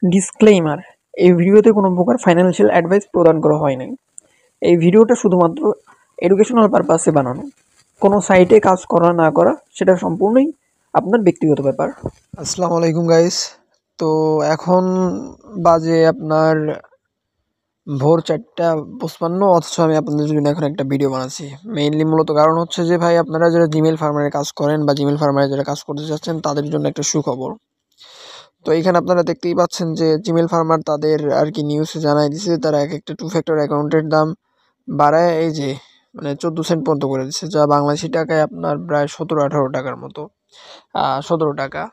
Disclaimer, এই ভিডিওতে কোনো প্রকার ফাইন্যান্সিয়াল অ্যাডভাইস প্রদান করা হয় নাই। এই ভিডিওটা শুধুমাত্র এডুকেশনাল পারপাসে বানানো। কোনো সাইটে কাজ করা না করা সেটা সম্পূর্ণই আপনার ব্যক্তিগত ব্যাপার। আসসালামু আলাইকুম গাইস। তো এখন বাজে আপনার ভোর 4:55, অথচ আমি আপনাদের জন্য এখন একটা ভিডিও বানাচ্ছি। মেইনলি মূলত কারণ হচ্ছে যে ভাই, আপনারা যারা জিমেল ফার্মারে কাজ করেন বা জিমেল ফার্মারে যারা কাজ করতে চাচ্ছেন তাদের জন্য একটা সুখবর। তো এইখানে আপনারা দেখতেই পাচ্ছেন যে জিমেল ফার্মার তাদের আর কি নিউজে জানাই দিছে তারা এক একটা 2 ফ্যাক্টর অ্যাকাউন্টের দাম বাড়ায় এই যে 14 সেন্ট পর্যন্ত করে দিচ্ছে, যা বাংলাদেশি টাকায় আপনার প্রায় 17-18 টাকার মতো, 17 টাকা।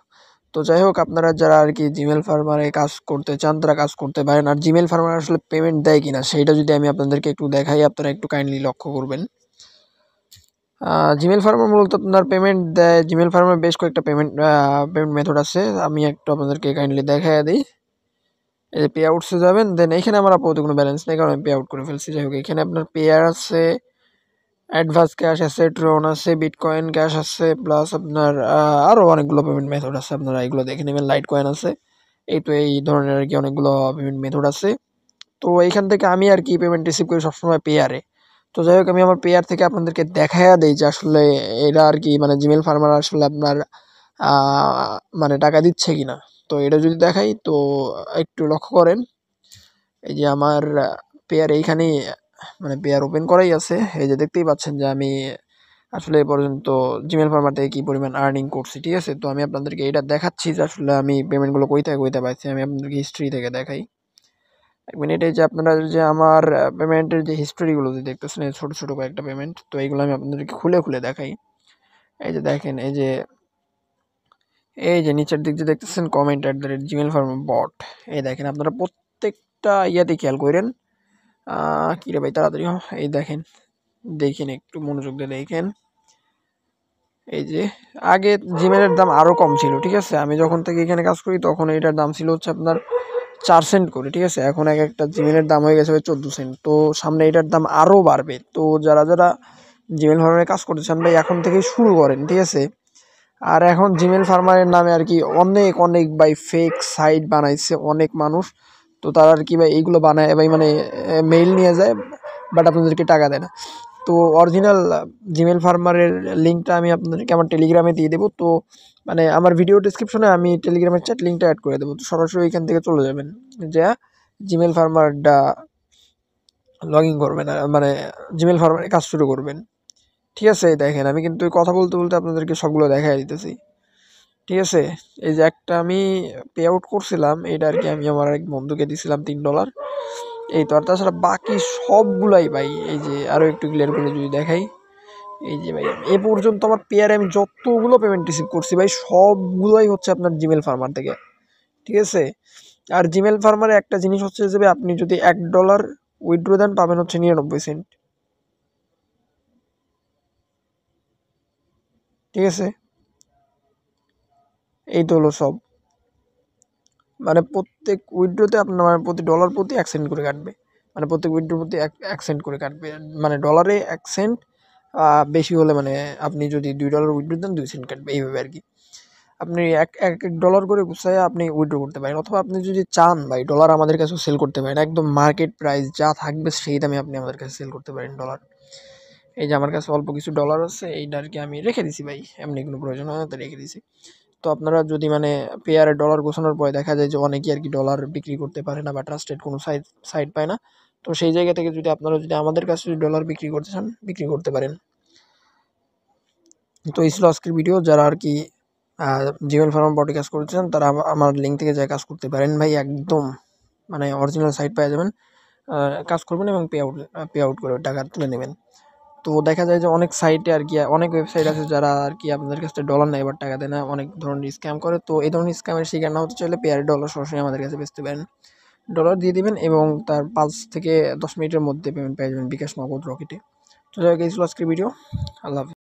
তো যাই হোক, আপনারা যারা আর কি জিমেল ফার্মারে কাজ করতে চান তারা কাজ করতে পারেন। আর জিমেল ফার্মার আসলে পেমেন্ট দেয় কিনা সেইটা যদি আমি আপনাদেরকে একটু দেখাই, আপনারা একটু কাইন্ডলি লক্ষ্য করবেন। জিমেল ফার্মার মূলত আপনার পেমেন্ট দেয়। জিমেল ফার্মার বেশ কয়েকটা পেমেন্ট মেথড আছে, আমি একটু আপনাদেরকে কাইন্ডলি দেখাই দিই। এই যে পে আউটসে যাবেন, দেন এখানে আমার আপাতত কোনো ব্যালেন্স নেই কারণ আমি পে আউট করে ফেলছি। যাই হোক, এখানে আপনার পেয়ার আছে, অ্যাডভান্স ক্যাশ আছে, ট্রন আছে, বিটকয়েন ক্যাশ আছে, প্লাস আপনার আরও অনেকগুলো পেমেন্ট মেথড আছে, আপনারা এগুলো দেখে নেবেন। লাইট কয়েন আছে, এই ধরনের আর কি অনেকগুলো পেমেন্ট মেথড আছে। তো এইখান থেকে আমি আর কি পেমেন্ট রিসিভ করি সবসময় পেয়ারে। তো যাই হোক, আমি আমার পেয়ার থেকে আপনাদেরকে দেখাইয়া দিই যে আসলে এরা আর কি মানে জিমেল ফার্মার আসলে আপনার মানে টাকা দিচ্ছে কিনা। তো এটা যদি দেখাই তো একটু লক্ষ্য করেন, এই যে আমার পেয়ার এইখানেই মানে পেয়ার ওপেন করাই আছে। এই যে দেখতেই পাচ্ছেন যে আমি আসলে এ পর্যন্ত জিমেল ফার্মার থেকে কী পরিমাণ আর্নিং করছি, ঠিক আছে। তো আমি আপনাদেরকে এটা দেখাচ্ছি যে আসলে আমি পেমেন্টগুলো কই থেকে কইতে পাইছি। আমি আপনাদেরকে হিস্ট্রি থেকে দেখাই, 1 মিনিটে। যে আপনারা যে আমার পেমেন্টের যে হিস্ট্রিগুলো যে দেখতেছেন, এই ছোটো ছোটো কয়েকটা পেমেন্ট, তো এইগুলো আমি আপনাদেরকে খুলে খুলে দেখাই। এই যে দেখেন, এই যে নিচের দিক যে দেখতেছেন কমেন্ট @জিমেল ফার্মার বট, এই দেখেন আপনারা প্রত্যেকটা ইয়াতে খেয়াল করেন। কী রে ভাই, তাড়াতাড়ি এই দেখেন একটু মনোযোগ দিয়ে দেখেন। এই যে আগে জিমেলের দাম আরও কম ছিল, ঠিক আছে। আমি যখন থেকে এখানে কাজ করি তখন এটার দাম ছিল হচ্ছে আপনার 4 সেন্ট করে, ঠিক আছে। এখন এক একটা জিমেলের দাম হয়ে গেছে 14 সেন্ট। তো সামনে এটার দাম আরও বাড়বে। তো যারা যারা জিমেল ফার্মারে কাজ করতে চান ভাই, এখন থেকেই শুরু করেন, ঠিক আছে। আর এখন জিমেল ফার্মারের নামে আর কি অনেক অনেক ভাই ফেক সাইট বানাইছে অনেক মানুষ। তো তারা আর কি ভাই এইগুলো বানায় ভাই, মানে মেইল নিয়ে যায় বাট আপনাদেরকে টাকা দেয় না। তো অরিজিনাল জিমেল ফার্মারের লিঙ্কটা আমি আপনাদেরকে আমার টেলিগ্রামে দিয়ে দেবো। তো মানে আমার ভিডিও ডিসক্রিপশনে আমি টেলিগ্রামের চ্যাট লিঙ্কটা অ্যাড করে দেবো। তো সরাসরি এখান থেকে চলে যাবেন, যা জিমেল ফার্মারটা লগ ইন করবেন, মানে জিমেল ফার্মারে কাজ শুরু করবেন, ঠিক আছে। দেখেন আমি কিন্তু কথা বলতে বলতে আপনাদেরকে সবগুলো দেখাই দিতেছি, ঠিক আছে। এই যে একটা আমি পে আউট করছিলাম, এটা আর কি আমি আমার এক বন্ধুকে দিছিলাম $3। এই তো। আর তাছাড়া বাকি সবগুলাই ভাই, এই যে আরও একটু ক্লিয়ার করে যদি দেখাই, এই যে ভাই এ পর্যন্ত আমার পেয়ারে আমি যতগুলো পেমেন্ট রিসিভ করছি ভাই, সবগুলোই হচ্ছে আপনার জিমেল ফার্মার থেকে, ঠিক আছে। আর জিমেল ফার্মারে একটা জিনিস হচ্ছে যে ভাই, আপনি যদি $1 উইথড্র দেন পাবেন হচ্ছে 99 সেন্ট, ঠিক আছে। এই তো হলো সব। মানে প্রত্যেক উইথড্রোতে আপনার মানে প্রতি ডলার প্রতি 1 সেন্ট করে কাটবে, মানে প্রত্যেক উইথড্রো প্রতি এক সেন্ট করে কাটবে, মানে ডলারে 1 সেন্ট, বেশি হলে মানে আপনি যদি $2 উইথড্রো দেন 2 সেন্ট কাটবে, এইভাবে আর কি। আপনি এক ডলার করে গুছায় আপনি উইথড্র করতে পারেন, অথবা আপনি যদি চান ভাই ডলার আমাদের কাছেও সেল করতে পারেন, একদম মার্কেট প্রাইস যা থাকবে সেই দামে আপনি আমাদের কাছে সেল করতে পারেন ডলার। এই যে আমার কাছে অল্প কিছু ডলার আছে, এইটা আর কি আমি রেখে দিছি ভাই, এমনি কোনো প্রয়োজন হয় না তো রেখে দিছি। তো আপনারা যদি মানে পেয়ারে ডলার গোছানোর পরে দেখা যায় যে অনেকেই আর কি ডলার বিক্রি করতে পারে না বা ট্রাস্টেড কোনো সাইট পায় না, তো সেই জায়গা থেকে যদি আপনারা যদি আমাদের কাছে যদি ডলার বিক্রি করতে চান বিক্রি করতে পারেন। তো এই ছিল আজকের ভিডিও। যারা আর কি জিমেল ফার্ম বটে কাজ করতে চান তারা আমার লিঙ্ক থেকে যা কাজ করতে পারেন ভাই, একদম মানে অরিজিনাল সাইট পেয়ে যাবেন। কাজ করবেন এবং পে আউট করে টাকা তুলে নেবেন। তো দেখা যায় যে অনেক সাইটে আর কি অনেক ওয়েবসাইট আছে যারা আর কি আপনাদের কাছ থেকে ডলার নেয় এবার টাকা দেয় না, অনেক ধরনের স্ক্যাম করে। তো এই ধরনের স্ক্যামের শিকার না হতে চাইলে পেয়ারে ডলার সরাসরি আমাদের কাছে বেচতে পারেন। ডলার দিয়ে দিবেন এবং তার 5 থেকে 10 মিনিটের মধ্যে পেমেন্ট পেয়ে যাবেন বিকাশ, নগদ, রকেটে। তো যাই হোক, এই ছিল আজকের ভিডিও। আল্লাহ হাফেজ।